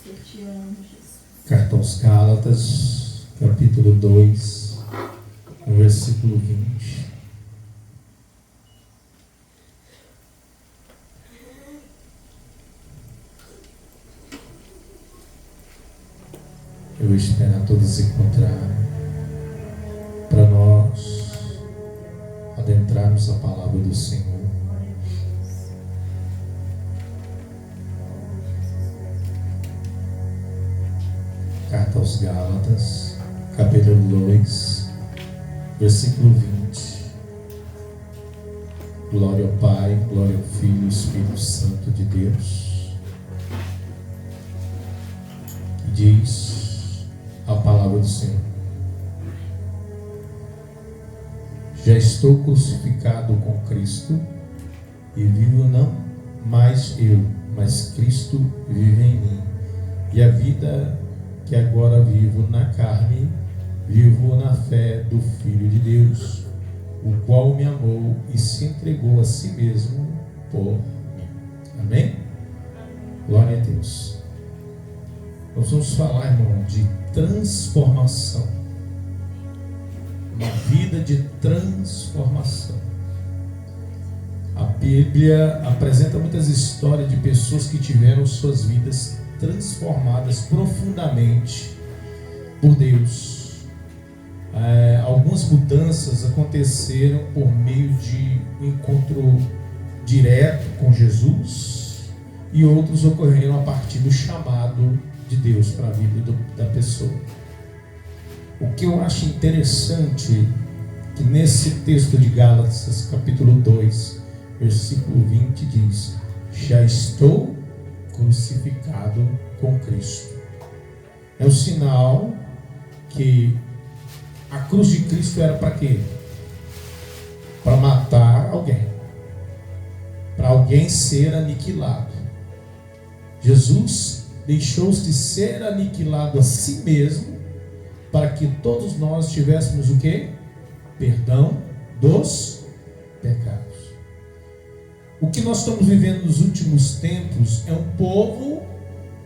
Eu te amo, Jesus. Carta aos Gálatas, capítulo 2, versículo 20. Eu vou esperar todos se encontrarem para nós adentrarmos a palavra do Senhor. Carta aos Gálatas, capítulo 2, versículo 20. Glória ao Pai, glória ao Filho e Espírito Santo de Deus. Que diz a palavra do Senhor: já estou crucificado com Cristo, e vivo não mais eu, mas Cristo vive em mim. E a vida que agora vivo na carne, vivo na fé do Filho de Deus, o qual me amou e se entregou a si mesmo por mim. Amém? Glória a Deus. Nós vamos falar, irmão, de transformação. Uma vida de transformação. A Bíblia apresenta muitas histórias de pessoas que tiveram suas vidas transformadas profundamente por Deus. Algumas mudanças aconteceram por meio de um encontro direto com Jesus, e outros ocorreram a partir do chamado de Deus para a vida da pessoa. O que eu acho interessante que nesse texto de Gálatas, capítulo 2, versículo 20 diz: já estou crucificado com Cristo. É o sinal que a cruz de Cristo era para quê? Para matar alguém, para alguém ser aniquilado. Jesus deixou de ser aniquilado a si mesmo, para que todos nós tivéssemos o quê? Perdão dos pecados. O que nós estamos vivendo nos últimos tempos é um povo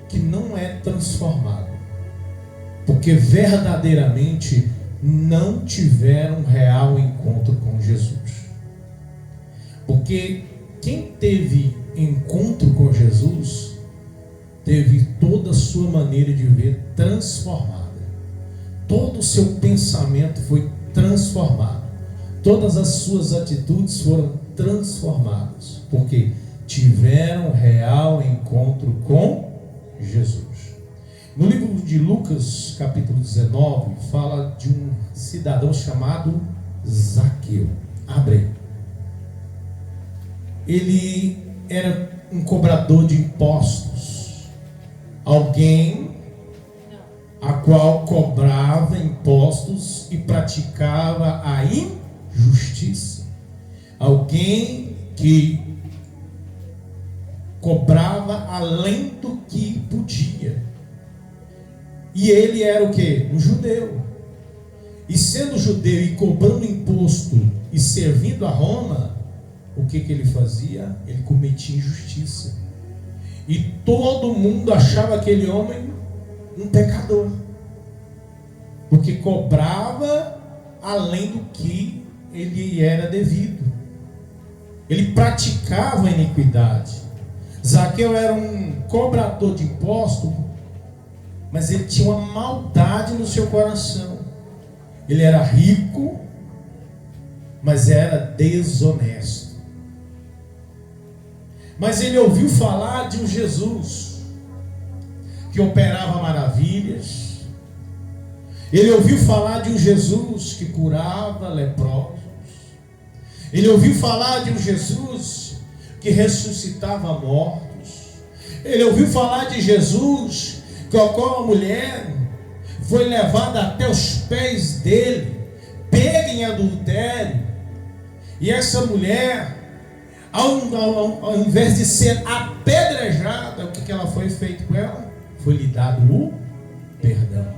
que não é transformado, porque verdadeiramente não tiveram um real encontro com Jesus. Porque quem teve encontro com Jesus teve toda a sua maneira de viver transformada. Todo o seu pensamento foi transformado. Todas as suas atitudes foram transformadas, porque tiveram real encontro com Jesus. No livro de Lucas, capítulo 19, fala de um cidadão chamado Zaqueu. Abre aí. Ele era um cobrador de impostos, alguém a qual cobrava impostos e praticava a injustiça. Alguém que cobrava além do que podia. E ele era o quê? Um judeu. E sendo judeu e cobrando imposto e servindo a Roma, o que ele fazia? Ele cometia injustiça. E todo mundo achava aquele homem um pecador, porque cobrava além do que ele era devido. Ele praticava a iniquidade. Zaqueu era um cobrador de impostos, mas ele tinha uma maldade no seu coração. Ele era rico, mas era desonesto. Mas ele ouviu falar de um Jesus que operava maravilhas. Ele ouviu falar de um Jesus que curava leprosos. Ele ouviu falar de um Jesus que ressuscitava mortos. Ele ouviu falar de Jesus que a mulher foi levada até os pés dele, pega em adultério, e essa mulher, ao invés de ser apedrejada, o que ela foi feito com ela? Foi lhe dado o perdão.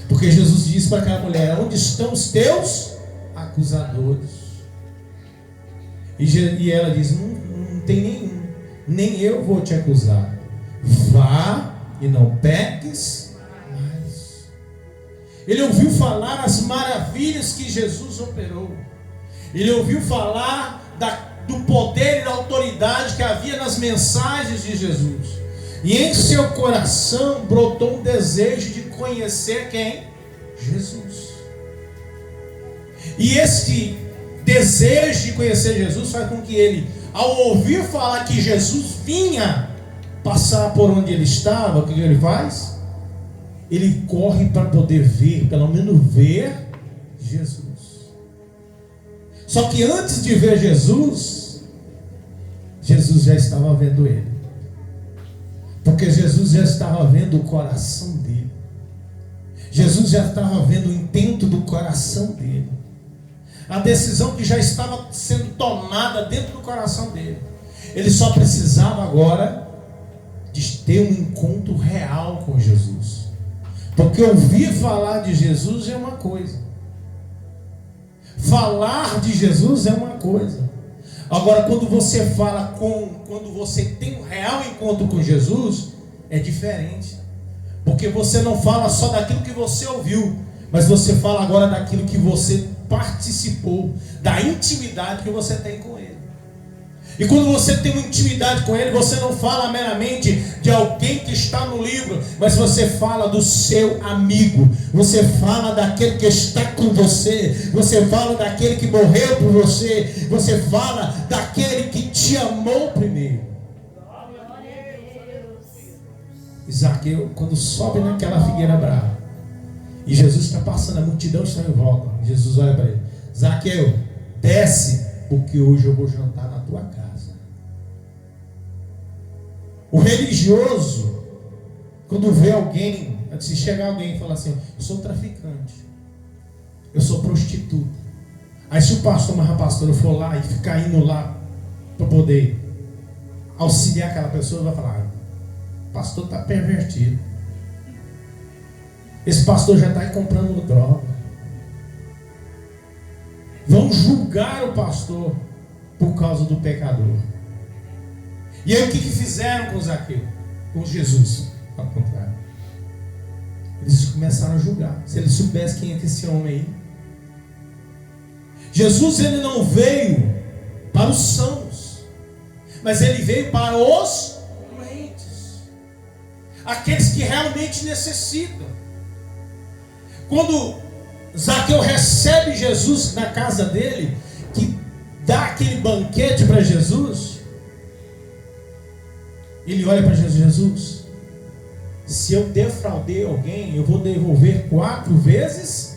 Porque Jesus disse para aquela mulher: onde estão os teus acusadores? E ela diz: não tem nenhum, nem eu vou te acusar. Vá e não peques mais. Ele ouviu falar as maravilhas que Jesus operou. Ele ouviu falar do poder e da autoridade que havia nas mensagens de Jesus. E em seu coração brotou um desejo de conhecer quem? Jesus. E esse desejo de conhecer Jesus faz com que ele, ao ouvir falar que Jesus vinha passar por onde ele estava, o que ele faz? Ele corre para poder ver, pelo menos ver Jesus. Só que antes de ver Jesus, Jesus já estava vendo ele. Porque Jesus já estava vendo o coração dele. Jesus já estava vendo o intento do coração dele. A decisão que já estava sendo tomada dentro do coração dele. Ele só precisava agora de ter um encontro real com Jesus. Porque ouvir falar de Jesus é uma coisa. Falar de Jesus é uma coisa. Agora, quando você quando você tem um real encontro com Jesus, é diferente. Porque você não fala só daquilo que você ouviu, mas você fala agora daquilo que você participou, da intimidade que você tem com Ele. E quando você tem uma intimidade com Ele, você não fala meramente de alguém que está no livro, mas você fala do seu amigo, você fala daquele que está com você, você fala daquele que morreu por você, você fala daquele que te amou primeiro. Zaqueu, quando sobe naquela figueira brava, e Jesus está passando, a multidão está em volta, Jesus olha para ele: Zaqueu, desce, porque hoje eu vou jantar na tua casa. O religioso, quando vê alguém, se chegar alguém e falar assim: eu sou traficante, eu sou prostituta. Aí se o pastor, mas a pastora for lá e ficar indo lá para poder auxiliar aquela pessoa, vai falar: o pastor está pervertido, esse pastor já está aí comprando droga. Vão julgar o pastor por causa do pecador. E aí o que fizeram com Zaqueu? Com Jesus, ao contrário. Eles começaram a julgar. Se eles soubessem quem é esse homem aí. Jesus, ele não veio para os sãos, mas ele veio para os doentes, aqueles que realmente necessitam. Quando Zaqueu recebe Jesus na casa dele, que dá aquele banquete para Jesus, ele olha para Jesus: Jesus, se eu defraudei alguém, eu vou devolver 4 vezes.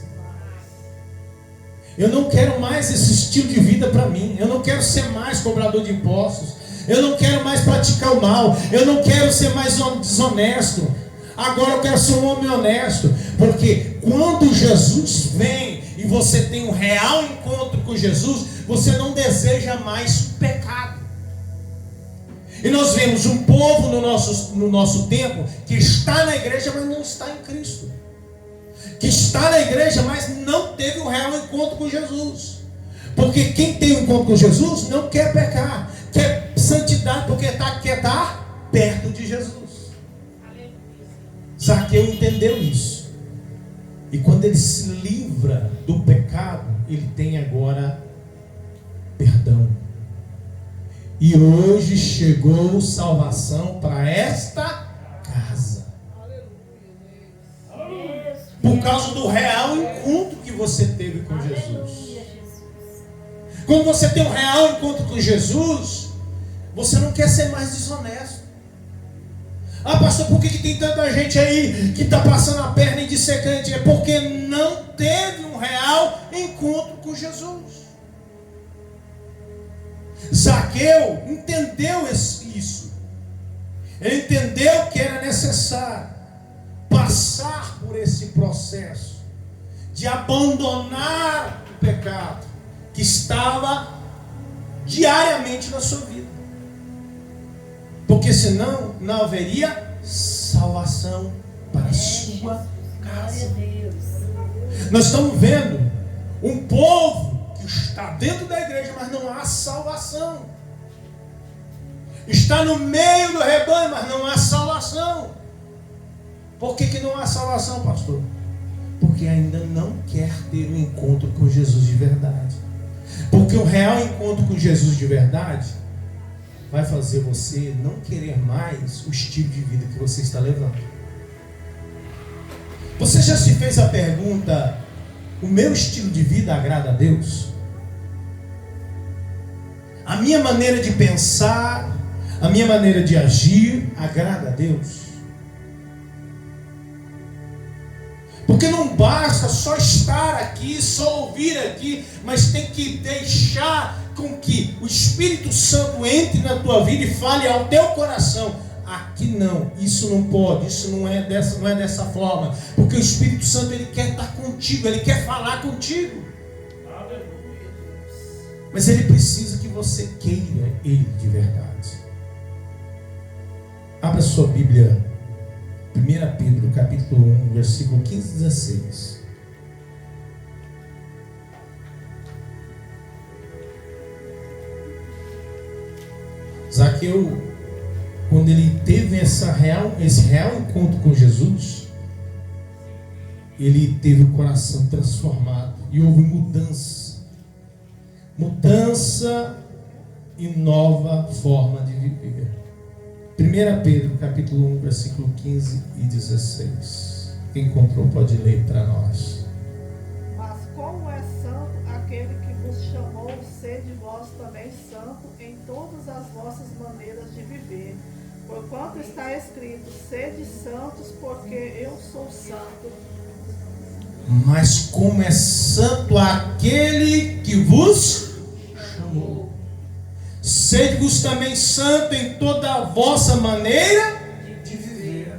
Eu não quero mais esse estilo de vida para mim. Eu não quero ser mais cobrador de impostos. Eu não quero mais praticar o mal. Eu não quero ser mais desonesto. Agora eu quero ser um homem honesto. Porque quando Jesus vem e você tem um real encontro com Jesus, você não deseja mais pecado. E nós vemos um povo no nosso tempo que está na igreja, mas não está em Cristo. Que está na igreja, mas não teve um real encontro com Jesus. Porque quem tem um encontro com Jesus não quer pecar, quer santidade, porque quer estar perto de Jesus. Zaqueu entendeu isso. E quando ele se livra do pecado, ele tem agora perdão. E hoje chegou salvação para esta casa. Por causa do real encontro que você teve com Jesus. Quando você tem um real encontro com Jesus, você não quer ser mais desonesto. Ah, pastor, por que tem tanta gente aí que está passando a perna e dissecante? É porque não teve um real encontro com Jesus. Zaqueu entendeu isso. Ele entendeu que era necessário passar por esse processo de abandonar o pecado que estava diariamente na sua vida. Porque senão não haveria salvação para a sua casa. Nós estamos vendo um povo que está dentro da igreja, mas não há salvação. Está no meio do rebanho, mas não há salvação. Por que não há salvação, pastor? Porque ainda não quer ter um encontro com Jesus de verdade. Porque o real encontro com Jesus de verdade vai fazer você não querer mais o estilo de vida que você está levando. Você já se fez a pergunta: o meu estilo de vida agrada a Deus? A minha maneira de pensar, a minha maneira de agir agrada a Deus? Porque não basta só estar aqui, só ouvir aqui, mas tem que deixar com que o Espírito Santo entre na tua vida e fale ao teu coração: aqui não, isso não pode, isso não é dessa forma. Porque o Espírito Santo, ele quer estar contigo, ele quer falar contigo. Mas ele precisa que você queira ele de verdade. Abra sua Bíblia, 1 Pedro, capítulo 1, versículo 15 e 16. Zaqueu, quando ele teve esse real encontro com Jesus, ele teve o coração transformado e houve mudança e nova forma de viver. 1 Pedro, capítulo 1, versículo 15 e 16. Quem encontrou pode ler para nós. Mas como é santo aquele que vos chamou, sede vós também santo em todas as vossas maneiras de viver. Porquanto está escrito: sede santos, porque eu sou santo. Mas como é santo aquele que vos chamou, sede-vos também santo em toda a vossa maneira de viver.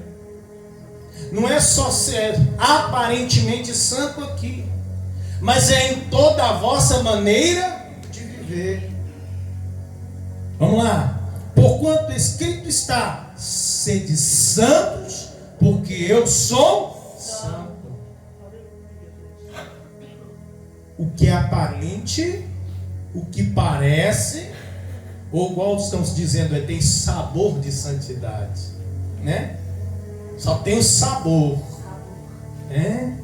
Não é só ser aparentemente santo aqui, mas é em toda a vossa maneira de viver. Vamos lá. Porquanto escrito está: sede santos, porque eu sou santo. O que é aparente, o que parece, ou igual estamos dizendo, tem sabor de santidade, né? Só tem o sabor, né?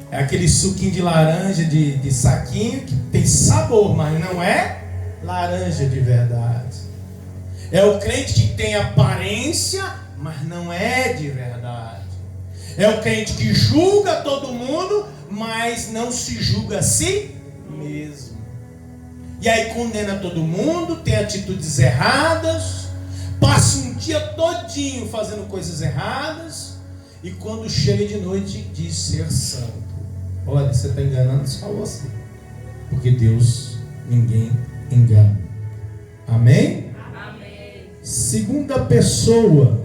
É aquele suquinho de laranja de saquinho que tem sabor, mas não é laranja de verdade. É o crente que tem aparência, mas não é de verdade. É o crente que julga todo mundo, mas não se julga a si mesmo. E aí condena todo mundo, tem atitudes erradas, passa um dia todinho fazendo coisas erradas, e quando chega de noite diz ser santo. Olha, você está enganando só você, porque Deus ninguém engana. Amém? Amém. Segunda pessoa,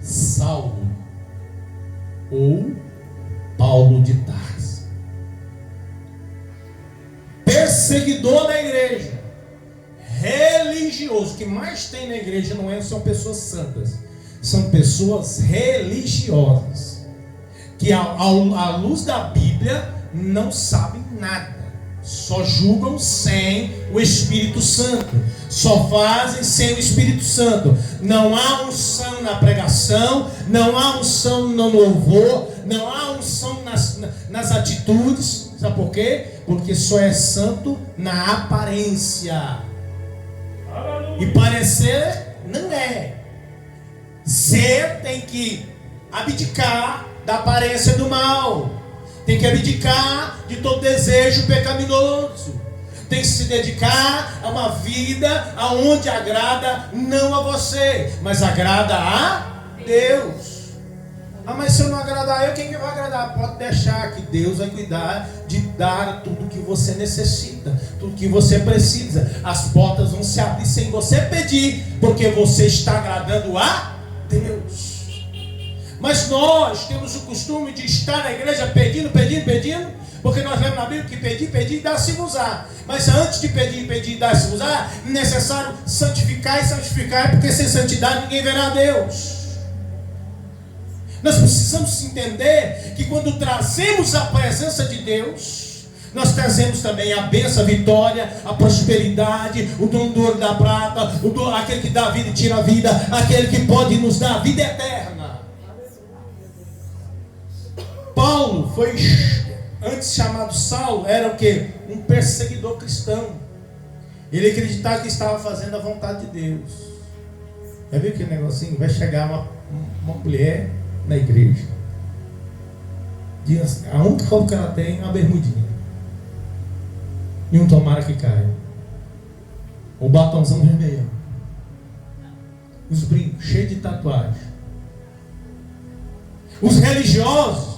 Saulo ou Paulo de Tarso, perseguidor da igreja, religioso. O que mais tem na igreja são pessoas santas, são pessoas religiosas, que à luz da Bíblia não sabem nada, só julgam sem o Espírito Santo, só fazem sem o Espírito Santo. Não há unção na pregação, não há unção no louvor, não há unção nas atitudes. Sabe por quê? Porque só é santo na aparência. E parecer não é. Ser tem que abdicar da aparência do mal, tem que abdicar de todo desejo pecaminoso, tem que se dedicar a uma vida aonde agrada não a você, mas agrada a Deus. Ah, mas se eu não agradar eu, quem que vai agradar? Pode deixar que Deus vai cuidar de dar tudo que você necessita, tudo que você precisa. As portas vão se abrir sem você pedir, porque você está agradando a Deus. Mas nós temos o costume de estar na igreja pedindo, porque nós lemos na Bíblia que pedir e dá-se-vos-á. Mas antes de pedir e dá-se-vos-á, é necessário santificar, porque sem santidade ninguém verá a Deus. Nós precisamos entender que quando trazemos a presença de Deus, Nós trazemos também a bênção, a vitória, a prosperidade, o dono do ouro e da prata, aquele que dá a vida e tira a vida, aquele que pode nos dar a vida eterna. Paulo foi, antes chamado Saulo, era o quê? Um perseguidor cristão. Ele acreditava que estava fazendo a vontade de Deus. Já viu aquele negocinho? Vai chegar uma mulher na igreja. A única roupa que ela tem é uma bermudinha. E um tomara que caia. O batonzão vermelho. Os brincos cheios de tatuagem. Os religiosos.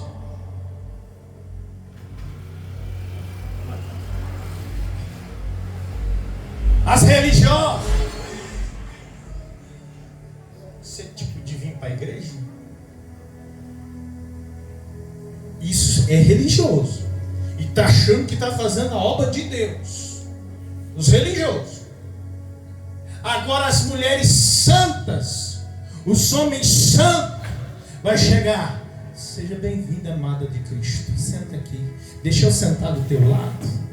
As religiosas. Você tipo de vir para a igreja? Isso é religioso. E está achando que está fazendo a obra de Deus. Os religiosos. Agora as mulheres santas, os homens santos, vai chegar. Seja bem-vinda, amada de Cristo. Senta aqui. Deixa eu sentar do teu lado.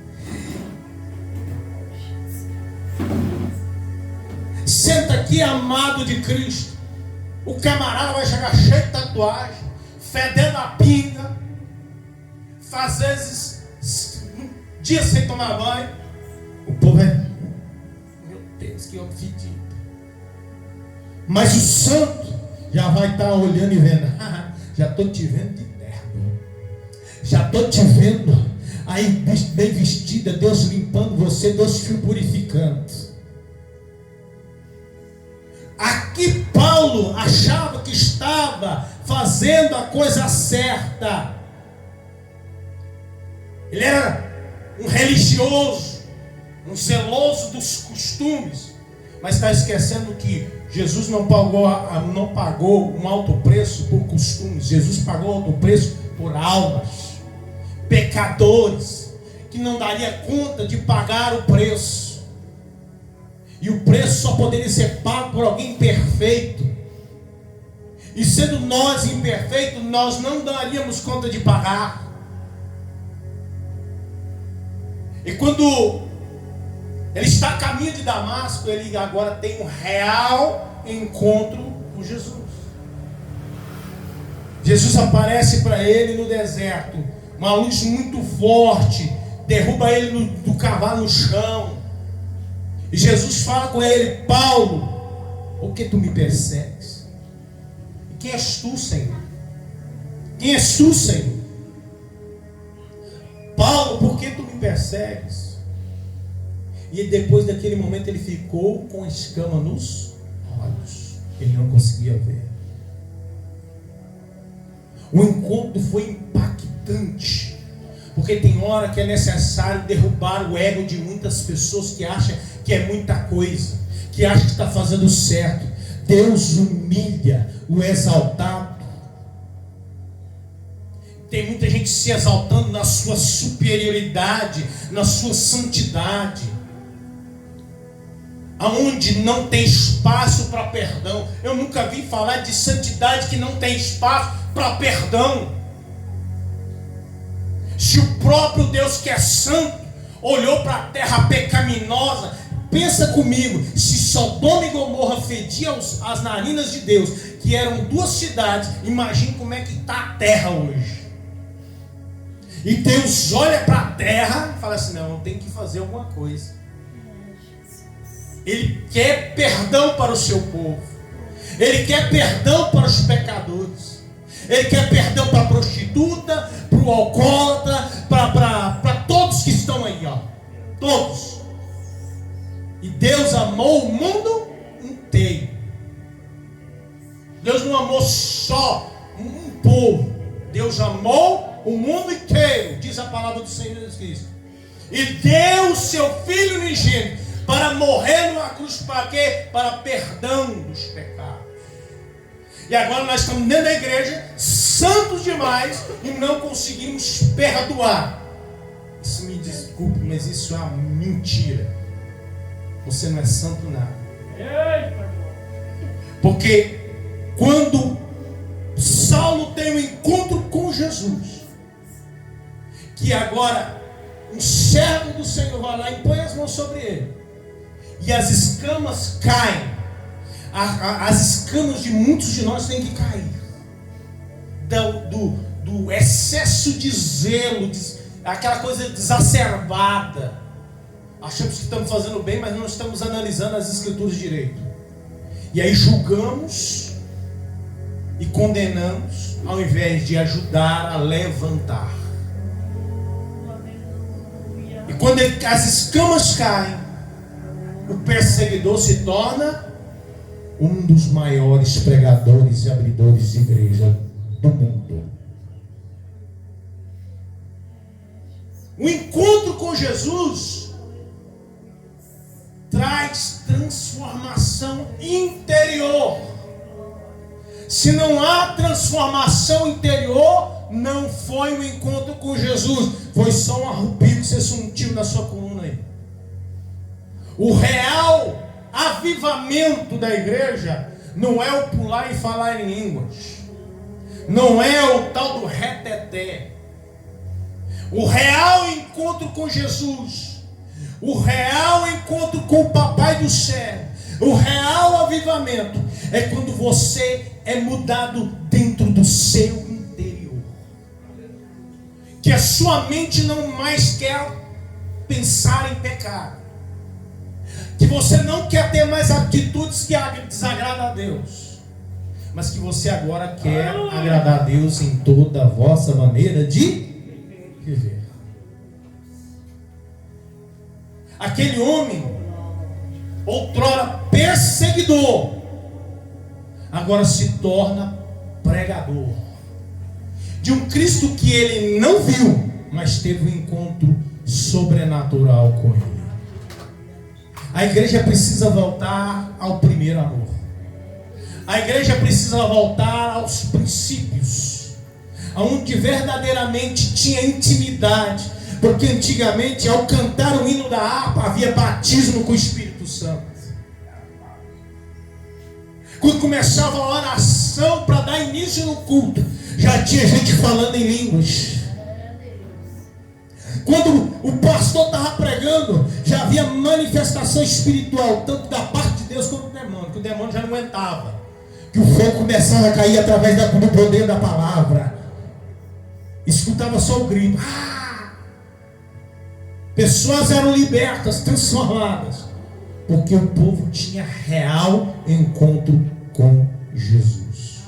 Senta aqui, amado de Cristo. O camarada vai chegar cheio de tatuagem, fedendo a pinga, às vezes dias sem tomar banho. O povo é, meu Deus, que homem fedido. Mas o santo já vai estar olhando e vendo. Já estou te vendo de terno, já estou te vendo aí bem vestida, Deus limpando você, Deus te purificando. Aqui Paulo achava que estava fazendo a coisa certa. Ele era um religioso, um zeloso dos costumes, mas está esquecendo que Jesus não pagou um alto preço por costumes. Jesus pagou alto preço por almas, pecadores, que não daria conta de pagar o preço. E o preço só poderia ser pago por alguém perfeito. E sendo nós imperfeitos, nós não daríamos conta de pagar. E quando ele está a caminho de Damasco, ele agora tem um real encontro com Jesus. Jesus aparece para ele no deserto, uma luz muito forte, derruba ele do cavalo no chão. E Jesus fala com ele: Paulo, por que tu me persegues? E quem és tu, Senhor? Quem és tu, Senhor? Paulo, por que tu me persegues? E depois daquele momento ele ficou com escama nos olhos. Ele não conseguia ver. O encontro foi impactante. Porque tem hora que é necessário derrubar o ego de muitas pessoas que acham que é muita coisa, que acham que está fazendo certo. Deus humilha o exaltado. Tem muita gente se exaltando na sua superioridade, na sua santidade, aonde não tem espaço para perdão. Eu nunca vi falar de santidade que não tem espaço para perdão. Se o próprio Deus que é santo olhou para a terra pecaminosa, pensa comigo, se Sodoma e Gomorra fediam as narinas de Deus, que eram duas cidades, imagine como é que está a terra hoje. E Deus olha para a terra e fala assim: não, eu tenho que fazer alguma coisa. Ele quer perdão para o seu povo. Ele quer perdão para os pecadores. Ele quer perdão para a prostituta, para o alcoólatra, para todos que estão aí, ó. Todos. E Deus amou o mundo inteiro. Deus não amou só um povo. Deus amou o mundo inteiro, diz a palavra do Senhor Jesus Cristo. E deu o seu Filho unigênito para morrer numa cruz. Para quê? Para perdão dos pecados. E agora nós estamos dentro da igreja, santos demais, e não conseguimos perdoar. Isso, me desculpe, mas isso é uma mentira. Você não é santo nada. Porque quando Saulo tem um encontro com Jesus, que agora um servo do Senhor vai lá e põe as mãos sobre ele, e as escamas caem. As escamas de muitos de nós têm que cair do excesso de zelo, aquela coisa exacerbada. Achamos que estamos fazendo bem, mas não estamos analisando as escrituras direito. E aí julgamos e condenamos, ao invés de ajudar a levantar. E quando as escamas caem, o perseguidor se torna um dos maiores pregadores e abridores de igreja do mundo. O encontro com Jesus traz transformação interior. Se não há transformação interior, não foi um encontro com Jesus, foi só um arrupio que você sentiu na sua coluna aí. O real avivamento da igreja não é o pular e falar em línguas, não é o tal do reteté. O real encontro com Jesus, o real encontro com o Papai do Céu, o real avivamento é quando você é mudado dentro do seu interior, que a sua mente não mais quer pensar em pecado, que você não quer ter mais atitudes que desagradam a Deus, mas que você agora quer agradar a Deus em toda a vossa maneira de viver. Aquele homem, outrora perseguidor, agora se torna pregador de um Cristo que ele não viu, mas teve um encontro sobrenatural com ele. A igreja precisa voltar ao primeiro amor. A igreja precisa voltar aos princípios, onde verdadeiramente tinha intimidade, porque antigamente, ao cantar o hino da harpa, havia batismo com o Espírito Santo. Quando começava a oração para dar início no culto, já tinha gente falando em línguas. Quando o pastor estava pregando, já havia manifestação espiritual, tanto da parte de Deus quanto do demônio, que o demônio já não aguentava, que o fogo começava a cair através do poder da palavra. Escutava só o grito. Pessoas eram libertas, transformadas, porque o povo tinha real encontro com Jesus.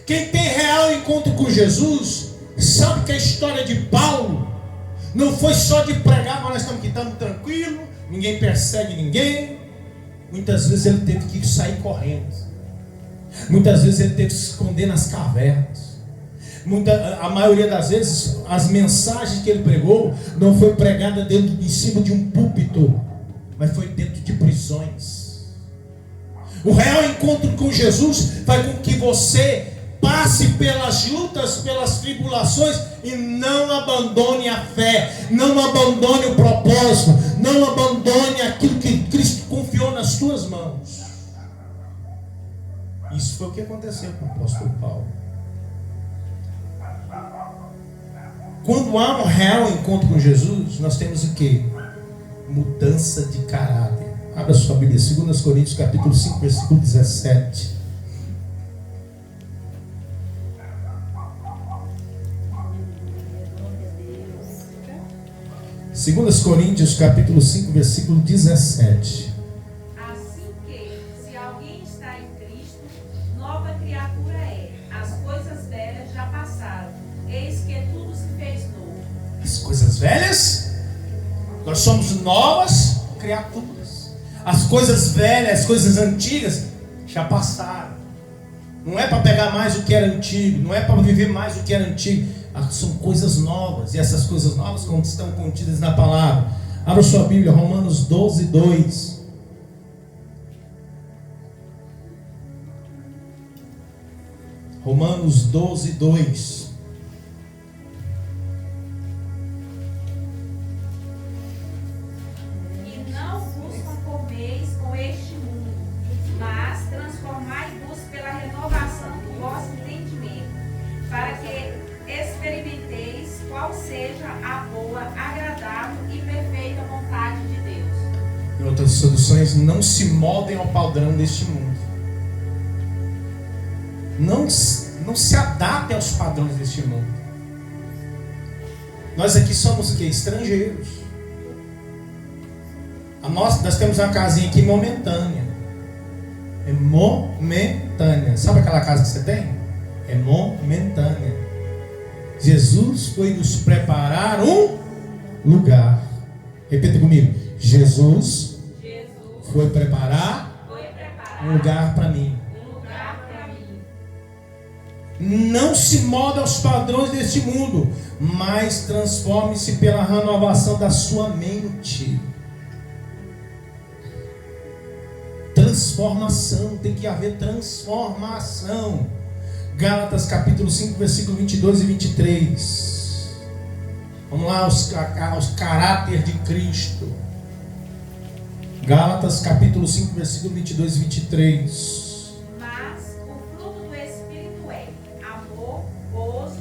Quem tem real encontro com Jesus sabe que a história de Paulo não foi só de pregar, mas nós estamos aqui, estamos tranquilos, ninguém persegue ninguém. Muitas vezes ele teve que sair correndo, muitas vezes ele teve que se esconder nas cavernas. A maioria das vezes as mensagens que ele pregou não foi pregada em cima de um púlpito, mas foi dentro de prisões. O real encontro com Jesus faz com que você passe pelas lutas, pelas tribulações e não abandone a fé, não abandone o propósito, não abandone aquilo que Cristo confiou nas suas mãos. Isso foi o que aconteceu com o apóstolo Paulo. Quando há um real encontro com Jesus, nós temos o quê? Mudança de caráter. Abra sua Bíblia, 2 Coríntios capítulo 5, versículo 17. Segundo Coríntios capítulo 5, versículo 17. Assim que, se alguém está em Cristo, nova criatura é. As coisas velhas já passaram, eis que tudo se fez novo. As coisas velhas, nós somos novas criaturas. As coisas velhas, as coisas antigas já passaram. Não é para pegar mais o que era antigo, não é para viver mais o que era antigo. São coisas novas, e essas coisas novas estão contidas na palavra. Abra sua Bíblia, Romanos 12, 2. Romanos 12, 2. E não vos conformeis com este mundo, mas transformai-vos pela renovação do vosso entendimento, para que experimenteis qual seja a boa, agradável outras traduções, não se moldem ao padrão deste mundo. Não se adaptem aos padrões deste mundo. Nós aqui somos o quê? Estrangeiros. Nós temos uma casinha aqui momentânea. É momentânea. Sabe aquela casa que você tem? É momentânea. Jesus foi nos preparar um lugar. Repita comigo. Jesus foi preparar um lugar para mim. Não se molde aos padrões deste mundo, mas transforme-se pela renovação da sua mente. Transformação, tem que haver transformação. Gálatas capítulo 5, versículo 22 e 23. Vamos lá, os caráter de Cristo. Gálatas capítulo 5, versículo 22 e 23. Mas o fruto do Espírito é amor, gozo,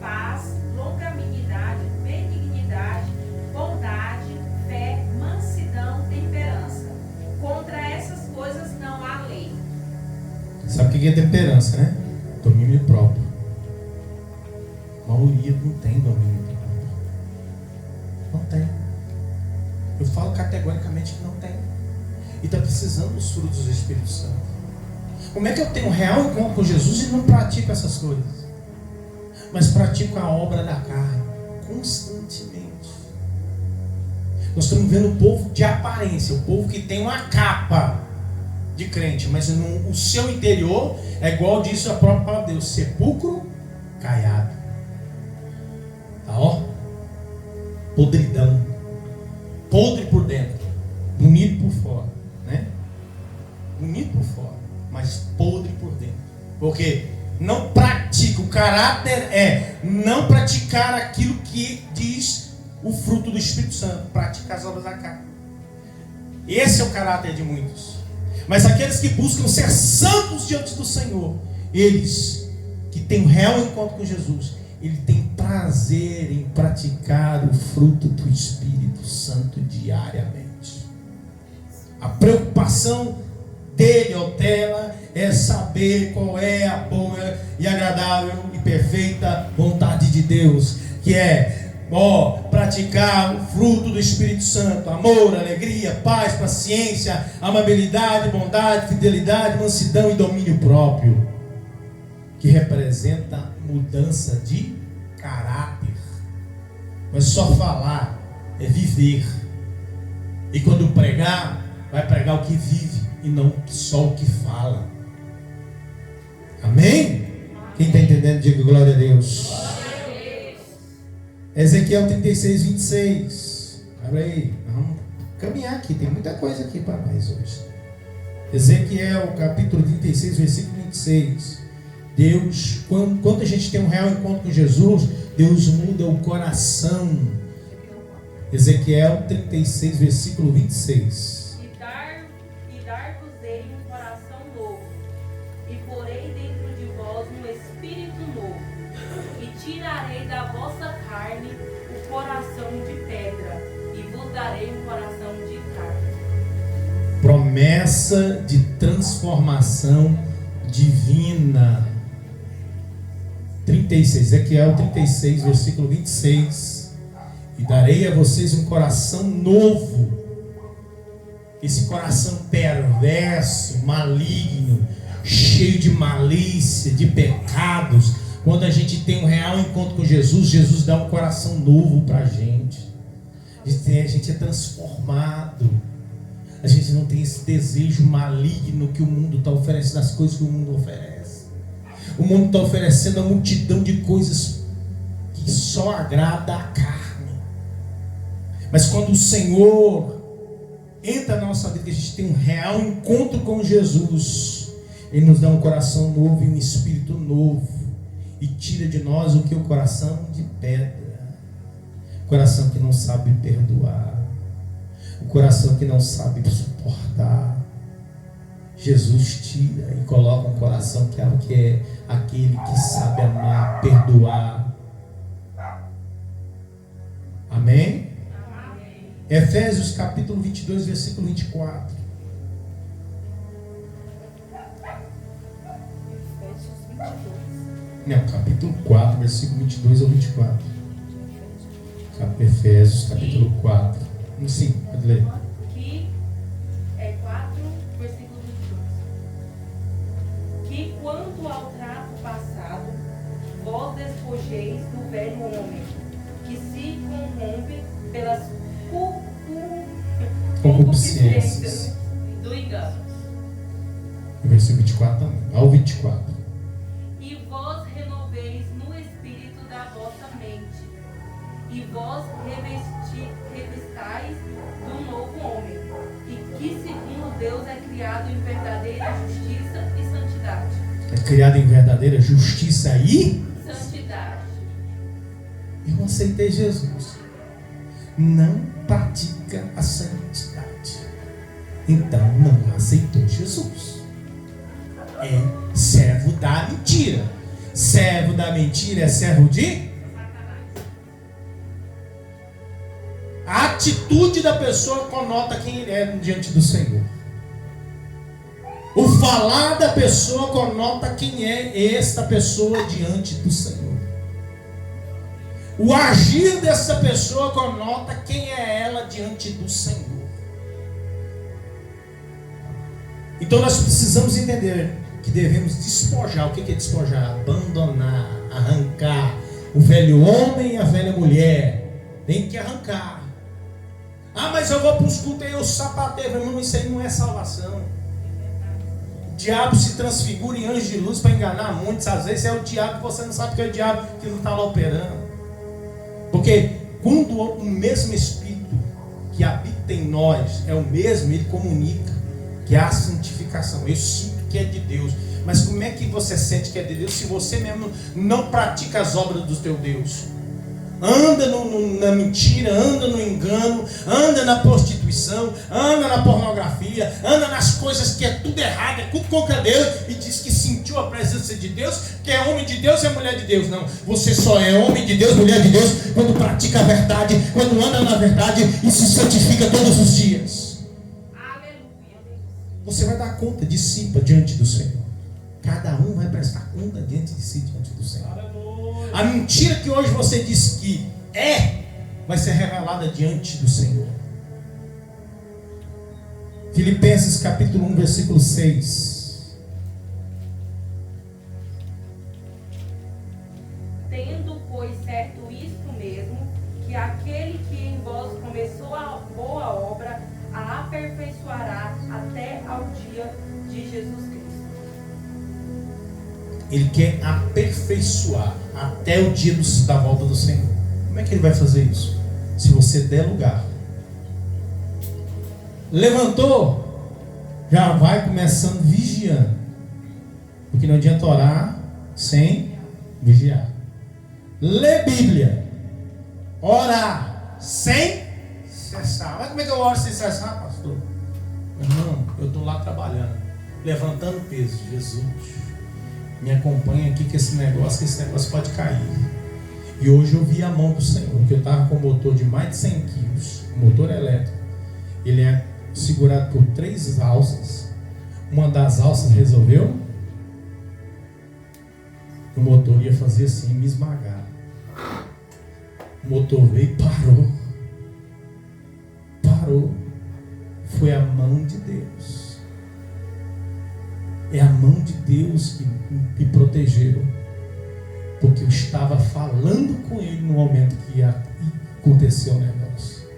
paz, longanimidade, benignidade, bondade, fé, mansidão, temperança. Contra essas coisas não há lei. Sabe o que é temperança, né? Domínio próprio. A maioria não tem domínio próprio. Não tem. Eu falo categoricamente que não tem. E está precisando dos frutos do Espírito Santo. Como é que eu tenho um real encontro com Jesus e não pratico essas coisas? Mas pratico a obra da carne constantemente. Nós estamos vendo o povo de aparência, o povo que tem uma capa de crente, mas o seu interior é igual disse a própria palavra de Deus, sepulcro caiado. Tá, ó? Podridão. Podre por dentro, bonito por fora, né? Bonito por fora, mas podre por dentro. Porque não pratica, o caráter é não praticar aquilo que diz o fruto do Espírito Santo, praticar as obras da carne. Esse é o caráter de muitos. Mas aqueles que buscam ser santos diante do Senhor, eles que têm um real encontro com Jesus, ele tem prazer em praticar o fruto do Espírito Santo diariamente. A preocupação dele ou dela é saber qual é a boa e agradável e perfeita vontade de Deus, que é praticar o fruto do Espírito Santo: amor, alegria, paz, paciência, amabilidade, bondade, fidelidade, mansidão e domínio próprio, que representa mudança de caráter. Mas só falar é viver. E quando pregar, vai pregar o que vive e não só o que fala. Amém? Quem está entendendo, diga glória a Deus. Ezequiel 36, 26. Abre aí. Vamos caminhar aqui. Tem muita coisa aqui para nós hoje. Ezequiel capítulo 36, versículo 26. Deus, quando a gente tem um real encontro com Jesus, Deus muda o coração. Ezequiel 36, versículo 26. E dar-vos-ei um coração novo, e porei dentro de vós um espírito novo, e tirarei da vossa carne o coração de pedra, e vos darei um coração de carne. Promessa de transformação divina. 36, Ezequiel 36, versículo 26. E darei a vocês um coração novo. Esse coração perverso, maligno, cheio de malícia, de pecados. Quando a gente tem um real encontro com Jesus, Jesus dá um coração novo para a gente. A gente é transformado. A gente não tem esse desejo maligno que o mundo está oferecendo, as coisas que o mundo oferece. O mundo está oferecendo uma multidão de coisas que só agrada a carne. Mas quando o Senhor entra na nossa vida, que a gente tem um real encontro com Jesus, Ele nos dá um coração novo e um espírito novo, e tira de nós o que? O coração de pedra, o coração que não sabe perdoar, o coração que não sabe suportar. Jesus tira e coloca um coração que é aquele que sabe amar, perdoar. Amém? Efésios capítulo 22, versículo 24. Efésios 22. Não, capítulo 4, versículo 22 ao 24. Efésios capítulo 4. Sim, pode ler. Que é 4, versículo 22. Que quanto ao trato passado, vós despojeis do velho homem, que se corrompe pelas concupiscências do engano. Versículo 24 também, ao 24. E vós renoveis no espírito da vossa mente, e vós revistais do novo homem, e que segundo Deus é criado em verdadeira justiça e santidade. É criado em verdadeira justiça e Santidade. eu aceitei Jesus. Não pratica a santidade, então não aceitou Jesus. É servo da mentira. Servo da mentira é servo de? A atitude da pessoa conota quem ele é diante do Senhor. O falar da pessoa conota quem é esta pessoa diante do Senhor. O agir dessa pessoa conota quem é ela diante do Senhor. Então nós precisamos entender que devemos despojar. O que é despojar? Abandonar, arrancar o velho homem e a velha mulher. Tem que arrancar. Ah, mas eu vou para os cultos e eu sapateio. Irmão, isso aí não é salvação. O diabo se transfigura em anjo de luz para enganar muitos. Às vezes é o diabo que você não sabe que é o diabo que não está lá operando. Porque quando o mesmo Espírito que habita em nós é o mesmo, ele comunica que é a santificação. Eu sinto que é de Deus. Mas como é que você sente que é de Deus se você mesmo não pratica as obras do teu Deus? Anda na mentira, anda no engano, anda na prostituição, anda na pornografia, anda nas coisas que é tudo errado, é tudo contra Deus, e diz que sentiu a presença de Deus, que é homem de Deus e é mulher de Deus. Não, você só é homem de Deus, mulher de Deus, quando pratica a verdade, quando anda na verdade e se santifica todos os dias. Aleluia. Você vai dar conta de si diante do Senhor. Cada um vai prestar conta diante de si, diante do Senhor. A mentira que hoje você diz que vai ser revelada diante do Senhor. Filipenses capítulo 1, versículo 6. Tendo, pois, certo isto mesmo, que aquele que em vós começou a boa obra, a aperfeiçoará até ao dia de Jesus Cristo. Ele quer aperfeiçoar até o dia da volta do Senhor. Como é que ele vai fazer isso? Se você der lugar. Levantou, já vai começando vigiando. Porque não adianta orar sem vigiar. Lê Bíblia. Orar sem cessar. Mas como é que eu oro sem cessar, pastor? Irmão, eu estou lá trabalhando, levantando peso. Jesus, me acompanha aqui que esse negócio pode cair. E hoje eu vi a mão do Senhor, que eu estava com um motor de mais de 100 quilos, motor elétrico. Ele é segurado por 3 alças. Uma das alças resolveu, o motor ia fazer assim, me esmagar. O motor veio e parou. Foi a mão de Deus. É a mão de Deus que me protegeu, porque eu estava falando com ele no momento que ia acontecer o negócio.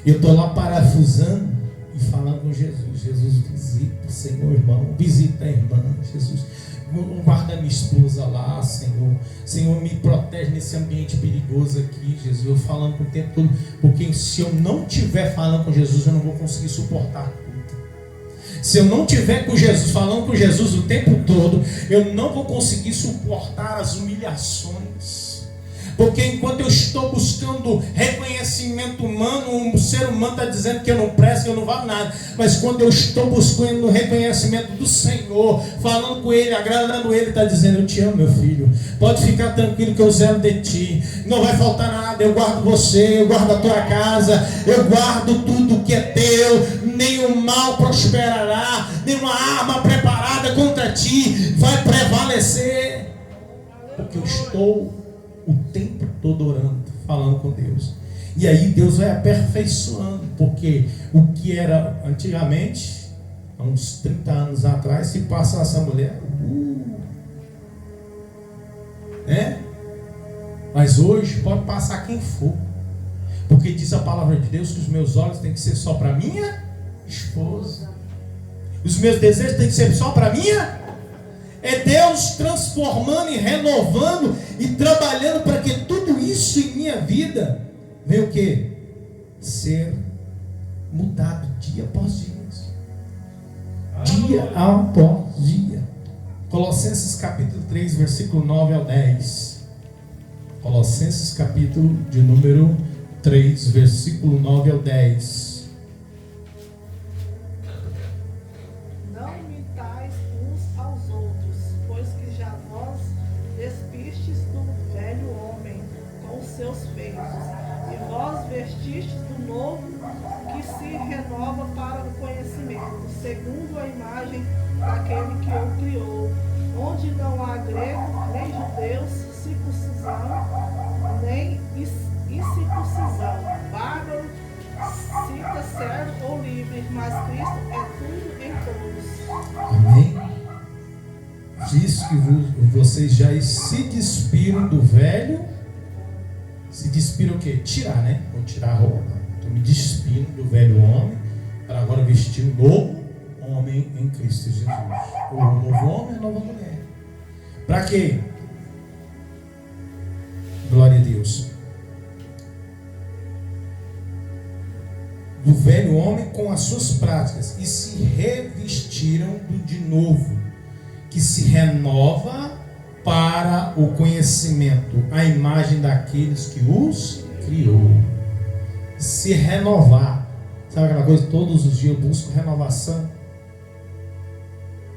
Eu estou lá parafusando e falando com Jesus. Jesus, visita o Senhor, irmão, visita a irmã. Jesus, guarda minha esposa lá, Senhor. Senhor, me protege nesse ambiente perigoso aqui, Jesus. Eu falando com o tempo todo, porque se eu não estiver falando com Jesus, eu não vou conseguir suportar. Se eu não estiver com Jesus, falando com Jesus o tempo todo, eu não vou conseguir suportar as humilhações, Porque enquanto eu estou buscando reconhecimento humano, o ser humano está dizendo que eu não presto, que eu não valo nada. Mas quando eu estou buscando o reconhecimento do Senhor, falando com Ele, agradando Ele, está dizendo: eu te amo, meu filho. Pode ficar tranquilo que eu zelo de ti. Não vai faltar nada, eu guardo você, eu guardo a tua casa, eu guardo tudo que é teu. Nenhum mal prosperará, nenhuma arma preparada contra ti vai prevalecer. Porque eu estou o tempo todo orando, falando com Deus. E aí Deus vai aperfeiçoando. Porque o que era antigamente, há uns 30 anos atrás, se passa essa mulher, mas hoje pode passar quem for. Porque diz a palavra de Deus que os meus olhos têm que ser só para minha esposa. Os meus desejos têm que ser só para minha. É Deus transformando e renovando e trabalhando para que tudo isso em minha vida venha o quê? Ser mudado dia após dia. Dia após dia. Colossenses capítulo 3, versículo 9 ao 10. Colossenses capítulo de número 3, versículo 9 ao 10. Não mintais uns aos outros, pois que já vós despistes do velho homem com os seus feitos, e vós vestistes do novo, que se renova para o conhecimento, segundo a imagem daquele que o criou, onde não há grego, nem judeus, circuncisão, nem incircuncisão, bárbaro, cita servo ou livre, mas Cristo é tudo em todos. Amém? Diz que vocês já se despiram do velho. Se despiram o quê? Tirar, né? Vou tirar a roupa. Estou me despindo do velho homem para agora vestir o novo homem em Cristo Jesus. O novo homem, a nova mulher. Para quê? Glória a Deus. Do velho homem com as suas práticas, e se revestiram do de novo, que se renova para o conhecimento, a imagem daqueles que os criou. Se renovar. Sabe aquela coisa? Todos os dias eu busco renovação.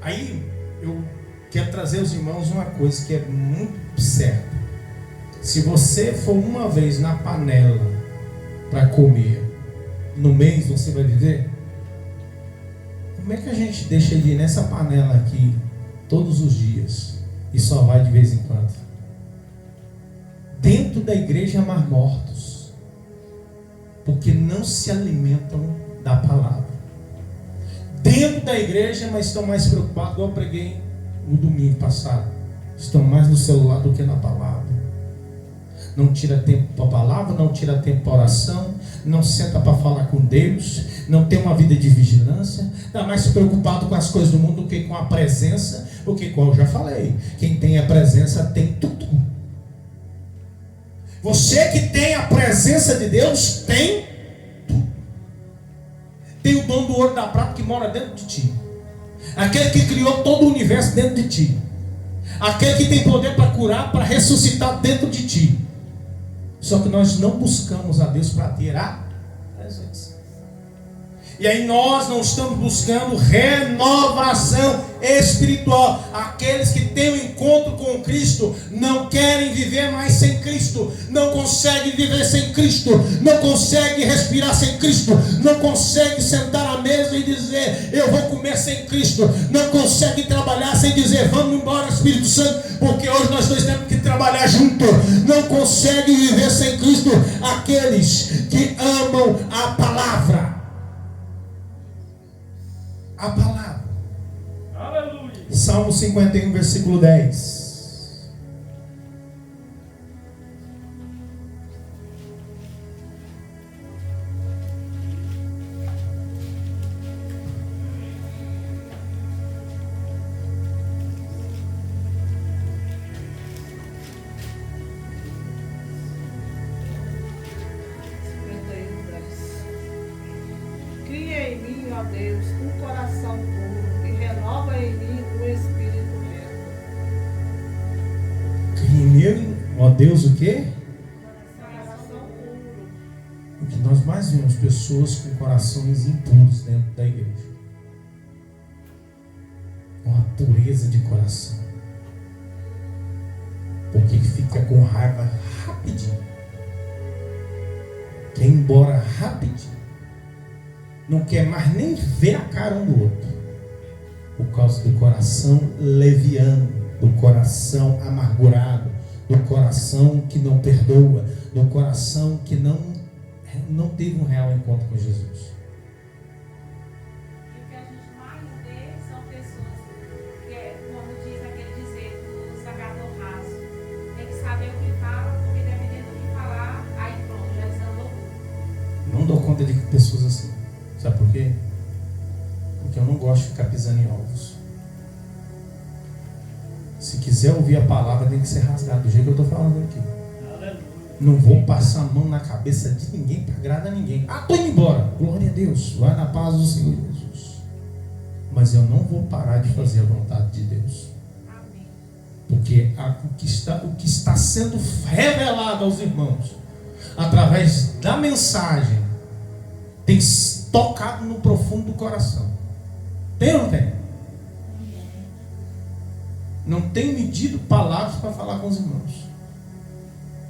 Aí eu quero trazer aos irmãos uma coisa que é muito certa. Se você for uma vez na panela para comer, no mês você vai viver? Como é que a gente deixa ele nessa panela aqui todos os dias e só vai de vez em quando? Dentro da igreja há mais mortos, porque não se alimentam da palavra. Dentro da igreja, mas estão mais preocupados, igual eu preguei no domingo passado, estão mais no celular do que na palavra. Não tira tempo para a palavra, não tira tempo para a oração, não senta para falar com Deus, não tem uma vida de vigilância, está mais preocupado com as coisas do mundo do que com a presença, porque, como eu já falei, quem tem a presença tem tudo. Você que tem a presença de Deus tem tudo. Tem o dom do ouro e da prata que mora dentro de ti, aquele que criou todo o universo dentro de ti, aquele que tem poder para curar, para ressuscitar dentro de ti. Só que nós não buscamos a Deus para ter a presença. E aí nós não estamos buscando renovação espiritual. Aqueles que têm um encontro com Cristo não querem viver mais sem Cristo, não conseguem viver sem Cristo, não conseguem respirar sem Cristo, não conseguem sentar à mesa e dizer eu vou comer sem Cristo, não conseguem trabalhar sem dizer vamos embora Espírito Santo, porque hoje nós dois temos que trabalhar junto. Não conseguem viver sem Cristo aqueles que amam a palavra. A palavra. Aleluia. Salmo 51, versículo 10. Cria em mim, ó Deus, um coração puro e renova em mim um espírito reto. Cria em mim, ó Deus, o quê? nós mais vemos pessoas com corações impuros dentro da igreja. Uma pureza de coração. Porque fica com raiva rapidinho. Quer ir embora rapidinho. Não quer mais nem ver a cara um do outro. Por causa do coração leviano, do coração amargurado, do coração que não perdoa, do coração que não teve um real encontro com Jesus. E o que a gente mais vê são pessoas que, como diz aquele dizer do Zagador Raso, tem que saber o que fala, porque dependendo do que falar, aí pronto, já desandou tudo. Não dou conta de pessoas assim. Sabe por quê? Porque eu não gosto de ficar pisando em ovos. Se quiser ouvir a palavra, tem que ser rasgado do jeito que eu estou falando aqui. Não vou passar a mão na cabeça de ninguém para agradar ninguém. Estou indo embora. Glória a Deus. Vai na paz do Senhor Jesus. Mas eu não vou parar de fazer a vontade de Deus. Amém. Porque o que está sendo revelado aos irmãos, através da mensagem, tem tocado no profundo do coração. Tem ou não tem? Não tem medido palavras para falar com os irmãos.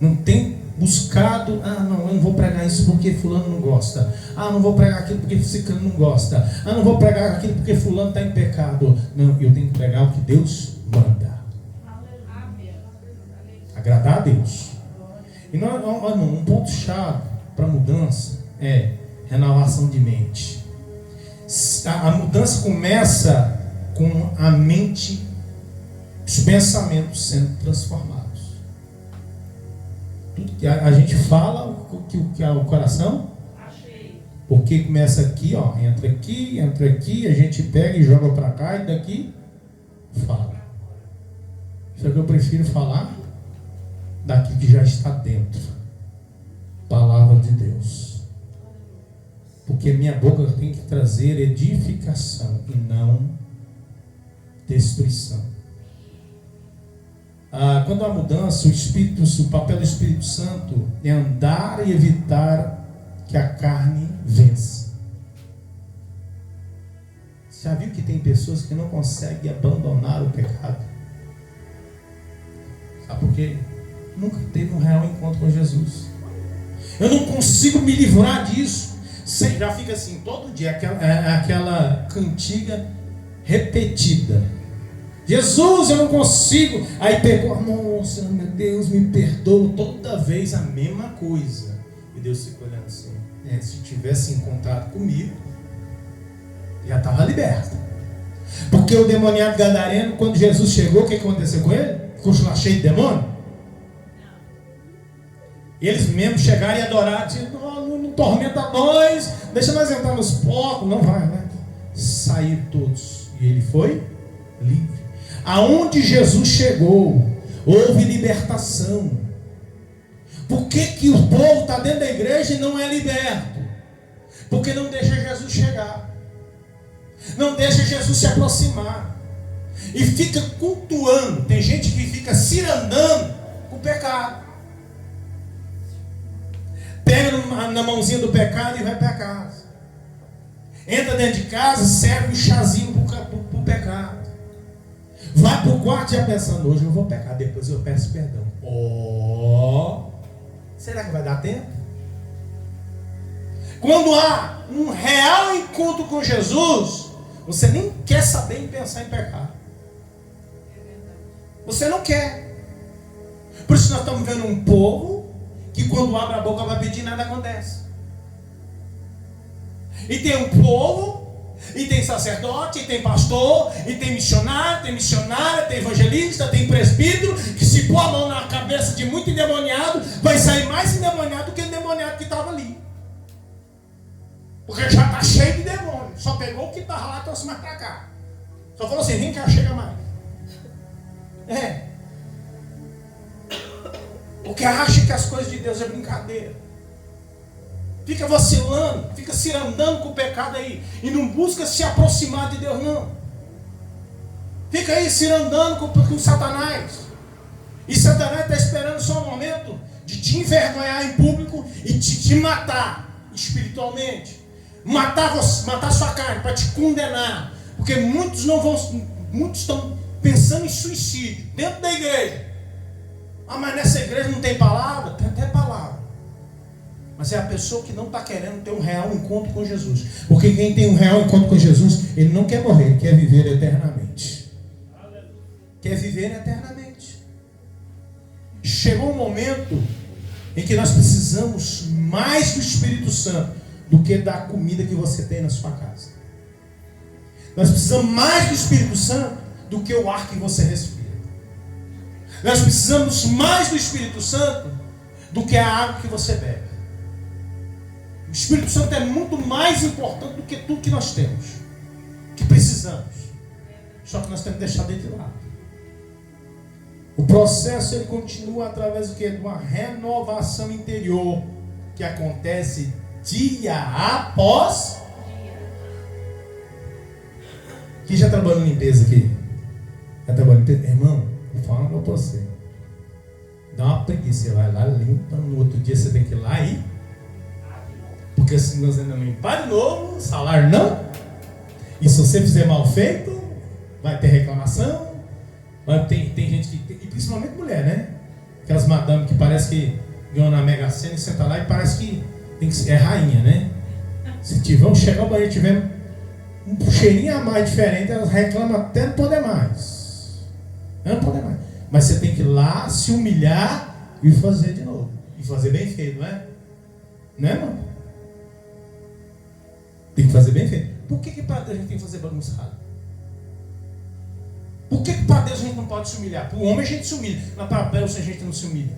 Não tem buscado, não, eu não vou pregar isso porque fulano não gosta. Não vou pregar aquilo porque ciclano não gosta. Não vou pregar aquilo porque fulano está em pecado. Não, eu tenho que pregar o que Deus manda. Agradar a Deus. E um ponto chave para a mudança é renovação de mente. A mudança começa com a mente, os pensamentos sendo transformados. Tudo que a gente fala, o que é o coração? Achei. Porque começa aqui, entra aqui, a gente pega e joga para cá e daqui fala. Só que eu prefiro falar daqui que já está dentro. Palavra de Deus. Porque minha boca tem que trazer edificação e não destruição. Quando há mudança, o papel do Espírito Santo é andar e evitar que a carne vença. Você já viu que tem pessoas que não conseguem abandonar o pecado? Sabe por quê? Nunca teve um real encontro com Jesus. Eu não consigo me livrar disso. Já fica assim, todo dia, aquela cantiga repetida. Jesus, eu não consigo. Aí pegou, nossa, meu Deus, me perdoa. Toda vez a mesma coisa. E Deus fica olhando assim. Se tivesse encontrado comigo, já estava liberto. Porque o demoniado gadareno, quando Jesus chegou, o que aconteceu com ele? Ficou lá cheio de demônio? Eles mesmos chegaram e adoraram. Não tormenta nós, deixa nós entrar nos porcos. Não vai, né? Saíram todos. E ele foi livre. Aonde Jesus chegou, houve libertação. Por que o povo está dentro da igreja e não é liberto? Porque não deixa Jesus chegar. Não deixa Jesus se aproximar. E fica cultuando. Tem gente que fica cirandando com o pecado. Pega na mãozinha do pecado e vai para casa. Entra dentro de casa, serve um chazinho para o pecado. Vai para o quarto já pensando, hoje eu vou pecar, depois eu peço perdão. Será que vai dar tempo? Quando há um real encontro com Jesus, você nem quer saber em pensar em pecar. Você não quer. Por isso nós estamos vendo um povo que quando abre a boca vai pedir, nada acontece. E tem um povo, e tem sacerdote, e tem pastor, e tem missionário, tem missionária, tem evangelista, tem presbítero, que se pôr a mão na cabeça de muito endemoniado, vai sair mais endemoniado do que o endemoniado que estava ali. Porque já está cheio de demônio. Só pegou o que estava lá e trouxe mais para cá. Só falou assim, vem cá, chega mais. Porque acha que as coisas de Deus é brincadeira. Fica vacilando, fica se andando com o pecado aí. E não busca se aproximar de Deus, não. Fica aí se andando com Satanás. E Satanás está esperando só um momento de te envergonhar em público e te matar. espiritualmente, matar sua carne para te condenar, porque muitos estão pensando em suicídio dentro da igreja. Ah, mas nessa igreja não tem palavra? Tem até palavra, mas é a pessoa que não está querendo ter um real encontro com Jesus, porque quem tem um real encontro com Jesus, ele não quer morrer, ele quer viver eternamente. Quer viver eternamente. Chegou um momento em que nós precisamos mais do Espírito Santo do que da comida que você tem na sua casa. Nós precisamos mais do Espírito Santo do que o ar que você respira. Nós precisamos mais do Espírito Santo do que a água que você bebe. O Espírito Santo é muito mais importante do que tudo que nós temos, que precisamos. Só que nós temos que deixar ele de lado. O processo ele continua através do quê? De uma renovação interior que acontece dia após dia. Quem já trabalhou em limpeza aqui? Já trabalhou em limpeza? Irmão, vou falar para você. Dá uma preguiça, você vai lá, limpa, no outro dia você tem que ir lá e... Porque se nós ainda não limpar de novo, salário não. E se você fizer mal feito, vai ter reclamação. Tem gente que, e principalmente mulher, né? Aquelas madames que parece que ganham na Mega Sena e senta lá e parece que, é rainha, né? Se tiver, chegar ao banheiro e tiver um cheirinho a mais diferente, elas reclamam até não poder mais. Não poder mais. Mas você tem que ir lá, se humilhar e fazer de novo. E fazer bem feito, não é? Não é, mano? Tem que fazer bem feito. Por que para Deus a gente tem que fazer bagunçado? Por que para Deus a gente não pode se humilhar? Para o homem a gente se humilha, mas para Deus a gente não se humilha.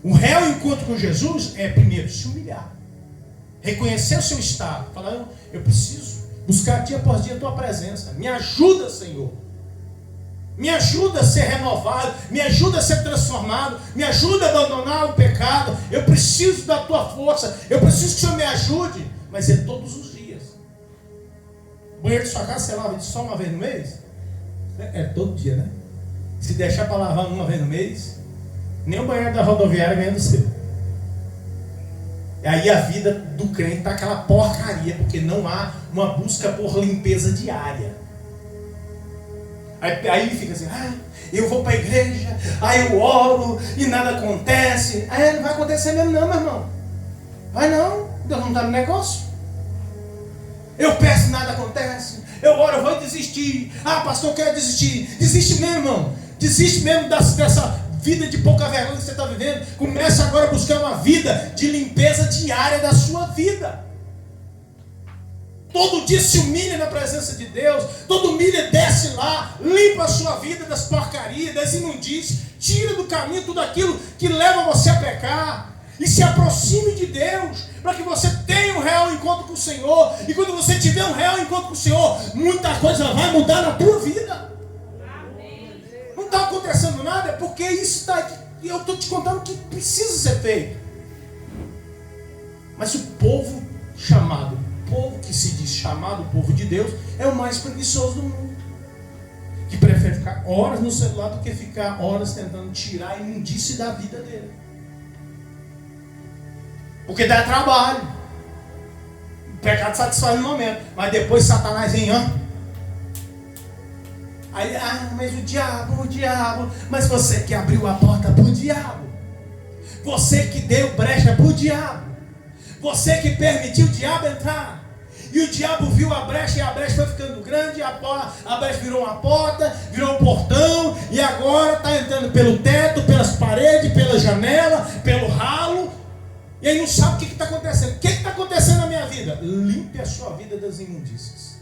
O real encontro com Jesus é primeiro se humilhar, reconhecer o seu estado, falar, eu preciso buscar dia após dia a tua presença. Me ajuda, Senhor. Me ajuda a ser renovado, me ajuda a ser transformado, me ajuda a abandonar o pecado. Eu preciso da tua força, eu preciso que o Senhor me ajude, mas é todos os dias. O banheiro de sua casa você lava só uma vez no mês? É todo dia, né? Se deixar para lavar uma vez no mês, nem o banheiro da rodoviária ganha do seu. E aí a vida do crente está aquela porcaria, porque não há uma busca por limpeza diária. Aí ele fica assim, eu vou para a igreja, aí eu oro e nada acontece. Aí não vai acontecer mesmo não, meu irmão. Vai não, Deus não está no negócio. Eu peço e nada acontece. Eu oro, eu vou desistir. Pastor, eu quero desistir. Desiste mesmo, irmão. Desiste mesmo dessa vida de pouca vergonha que você está vivendo. Começa agora a buscar uma vida de limpeza diária da sua vida. Todo dia se humilha na presença de Deus. Todo dia desce lá, limpa a sua vida das porcarias, das imundícias. Tira do caminho tudo aquilo que leva você a pecar. E se aproxime de Deus, para que você tenha um real encontro com o Senhor. E quando você tiver um real encontro com o Senhor, muita coisa vai mudar na tua vida. Amém. Não está acontecendo nada, é porque isso está aqui. Eu estou te contando que precisa ser feito. Mas o povo chamado, o povo que se diz chamado, o povo de Deus, é o mais preguiçoso do mundo. Que prefere ficar horas no celular do que ficar horas tentando tirar a imundície da vida dele. Porque dá trabalho. O pecado satisfaz no momento, mas depois Satanás vem, Aí, mas o diabo, mas você que abriu a porta para o diabo. Você que deu brecha para o diabo. Você que permitiu o diabo entrar. E o diabo viu a brecha e a brecha foi ficando grande, a brecha virou uma porta, virou um portão, e agora está entrando pelo teto, pelas paredes, pela janela, pelo ralo. E aí não sabe o que está acontecendo. O que está acontecendo na minha vida? Limpe a sua vida das imundícias.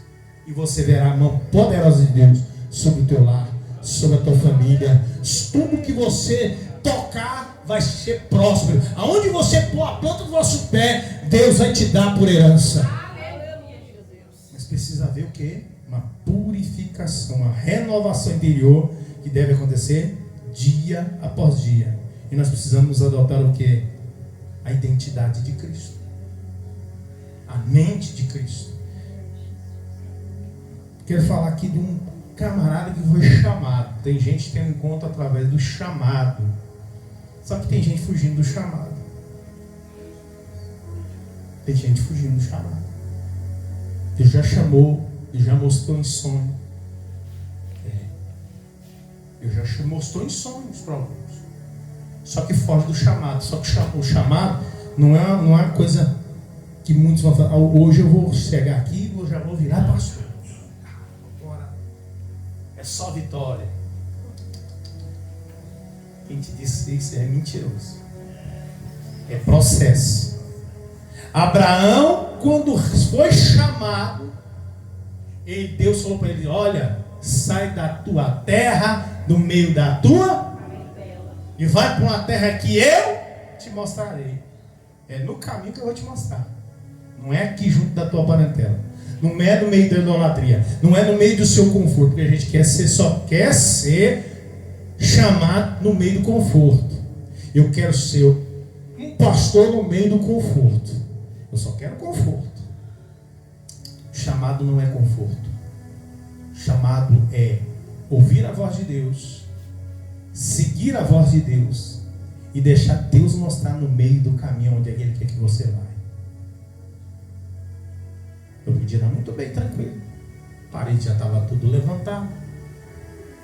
E você verá a mão poderosa de Deus sobre o teu lar, sobre a tua família. Tudo que você tocar vai ser próspero. Aonde você pôr a planta do vosso pé, Deus vai te dar por herança. Mas precisa haver o quê? Uma purificação, uma renovação interior que deve acontecer dia após dia. E nós precisamos adotar o quê? A identidade de Cristo, a mente de Cristo. Quero falar aqui de um camarada que foi chamado. Tem gente que tem um encontro através do chamado, só que tem gente fugindo do chamado. Tem gente fugindo do chamado. Deus já chamou, Deus já mostrou em sonho. Deus já mostrou em sonhos para alguns. Só que foge do chamado. Só que o chamado não é uma coisa que muitos vão falar. Hoje eu vou chegar aqui e já vou virar pastor. Agora é só vitória. Quem te disse isso é mentiroso. É processo. Abraão, quando foi chamado, Deus falou para ele: olha, sai da tua terra, do meio da tua, e vai para uma terra que eu te mostrarei. É no caminho que eu vou te mostrar. Não é aqui junto da tua parentela. Não é no meio da idolatria. Não é no meio do seu conforto. Porque a gente só quer ser chamado no meio do conforto. Eu quero ser um pastor no meio do conforto. Eu só quero conforto. Chamado não é conforto. Chamado é ouvir a voz de Deus, seguir a voz de Deus e deixar Deus mostrar no meio do caminho onde Ele quer que você vai. Eu podia dar muito bem, tranquilo. A parede já estava tudo levantado.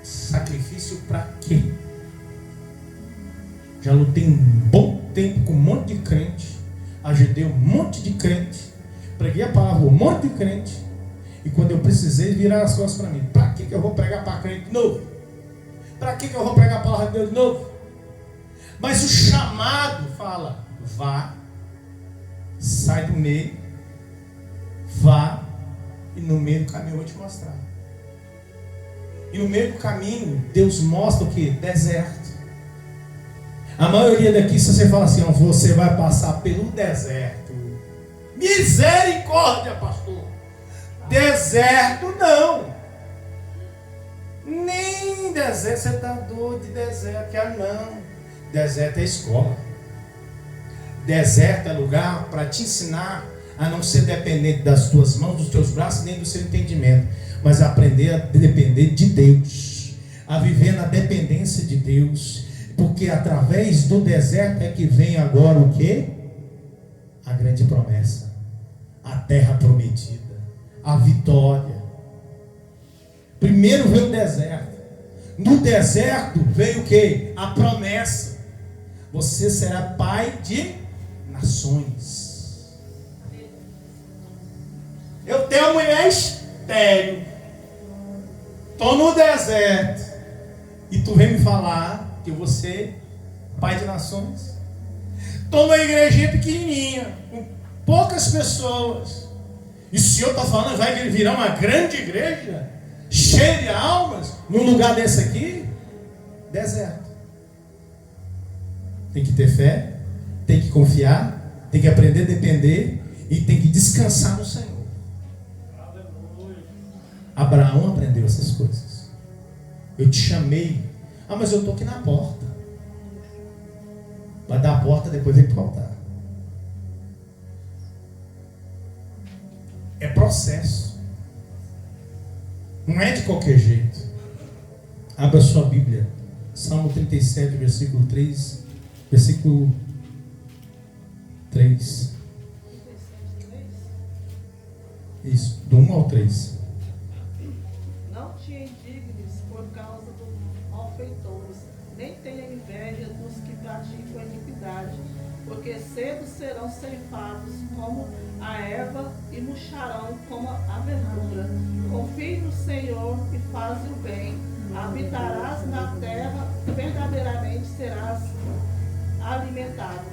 Sacrifício para quê? Já lutei um bom tempo com um monte de crente, ajudei um monte de crente, preguei a palavra um monte de crente, e quando eu precisei virar as costas para mim, para que eu vou pregar para crente de novo? Para que eu vou pregar a palavra de Deus de novo? Mas o chamado fala: vá, sai do meio, vá, e no meio do caminho eu vou te mostrar. E no meio do caminho Deus mostra o que? Deserto. A maioria daqui, se você fala assim, você vai passar pelo deserto. Misericórdia, pastor. Deserto não. Nem deserto, você está doido de deserto. Não. Deserto é escola. Deserto é lugar para te ensinar a não ser dependente das tuas mãos, dos teus braços, nem do seu entendimento, mas aprender a depender de Deus, a viver na dependência de Deus, porque através do deserto é que vem agora o quê? A grande promessa, a terra prometida, a vitória. Primeiro veio o deserto. No deserto veio o quê? A promessa. Você será pai de nações. Eu tenho uma mulher estéril, estou no deserto, e tu vem me falar que eu vou ser pai de nações? Estou numa igrejinha pequenininha, com poucas pessoas, e o Senhor está falando vai virar uma grande igreja, cheia de almas, num lugar desse aqui? Deserto. Tem que ter fé, tem que confiar, tem que aprender a depender e tem que descansar no Senhor. Abraão aprendeu essas coisas. Eu te chamei. Mas eu estou aqui na porta. Vai dar a porta, depois vem para o altar. É processo. Não é de qualquer jeito. Abra sua Bíblia. Salmo 37, versículo 3. Versículo 3. Isso, do 1 ao 3. Não te indignes por causa dos malfeitores, nem tenha inveja dos que praticam a iniquidade, porque cedo serão ceifados como a erva e murcharão como a verdura. Confie no Senhor e faz o bem, habitarás na terra, verdadeiramente serás alimentado.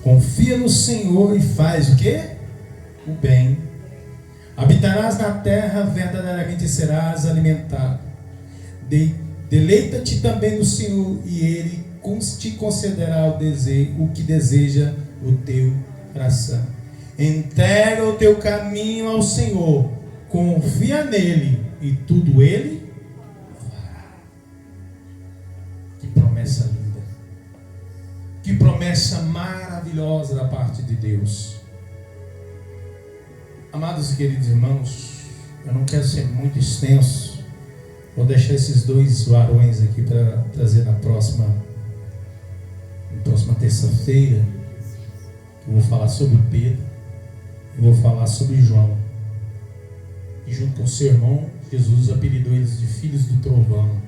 Confia no Senhor e faz o quê? O bem. Habitarás na terra, verdadeiramente serás alimentado. Deleita-te também no Senhor, e Ele te concederá o que deseja o teu coração. Entrega o teu caminho ao Senhor, confia nele, e tudo Ele fará. Que promessa linda! Que promessa maravilhosa da parte de Deus. Amados e queridos irmãos, eu não quero ser muito extenso. Vou deixar esses dois varões aqui para trazer na próxima terça-feira. Eu vou falar sobre Pedro. Eu vou falar sobre João. E junto com o seu irmão, Jesus apelidou eles de filhos do trovão.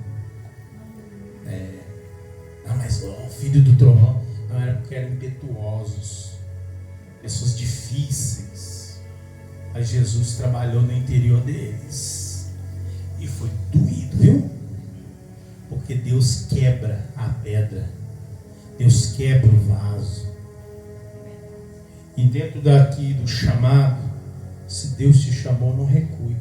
Mas filho do trovão não era porque eram impetuosos, pessoas difíceis. Mas Jesus trabalhou no interior deles. E foi doído, viu? Porque Deus quebra a pedra. Deus quebra o vaso. E dentro daqui do chamado, se Deus te chamou, não recue.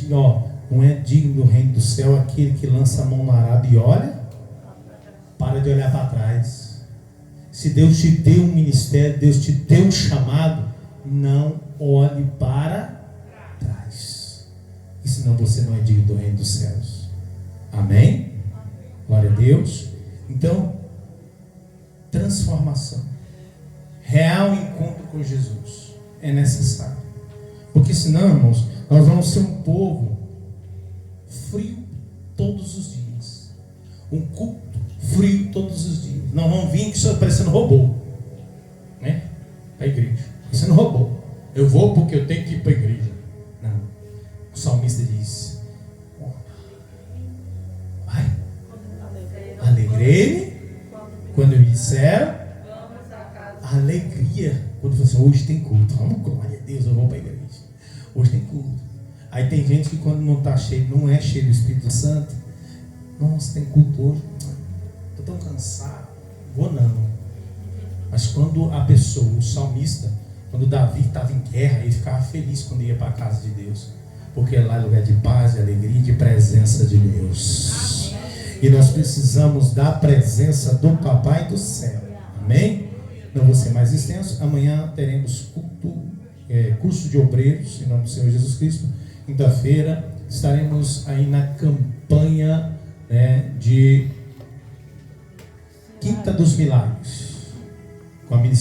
Não é digno do reino do céu aquele que lança a mão no arado e olha. Para de olhar para trás. Se Deus te deu um ministério, Deus te deu um chamado, não olhe para trás. E senão você não é digno do reino dos céus. Amém? Glória a Deus. Então, transformação. Real encontro com Jesus é necessário. Porque senão, irmãos, nós vamos ser um povo frio todos os dias. Um culto frio todos os dias. Não vão vir só parecendo robô, né? A igreja, parecendo robô. Eu vou porque eu tenho que ir para a igreja. Não. O salmista diz: vai, alegrei-me quando me disseram, alegria quando você hoje tem culto. Vamos, glória a Deus, eu vou para a igreja. Hoje tem culto. Aí tem gente que quando não está cheio, não é cheio do Espírito Santo. Nossa, tem culto hoje. Estou tão cansado. Vou não. Mas quando a pessoa, o salmista, quando Davi estava em guerra, ele ficava feliz quando ia para a casa de Deus. Porque lá é lugar de paz, de alegria e de presença de Deus. E nós precisamos da presença do Papai do céu. Amém? Não vou ser mais extenso. Amanhã teremos curso de obreiros, em nome do Senhor Jesus Cristo. Quinta-feira estaremos aí na campanha de Quinta dos Milagres, com a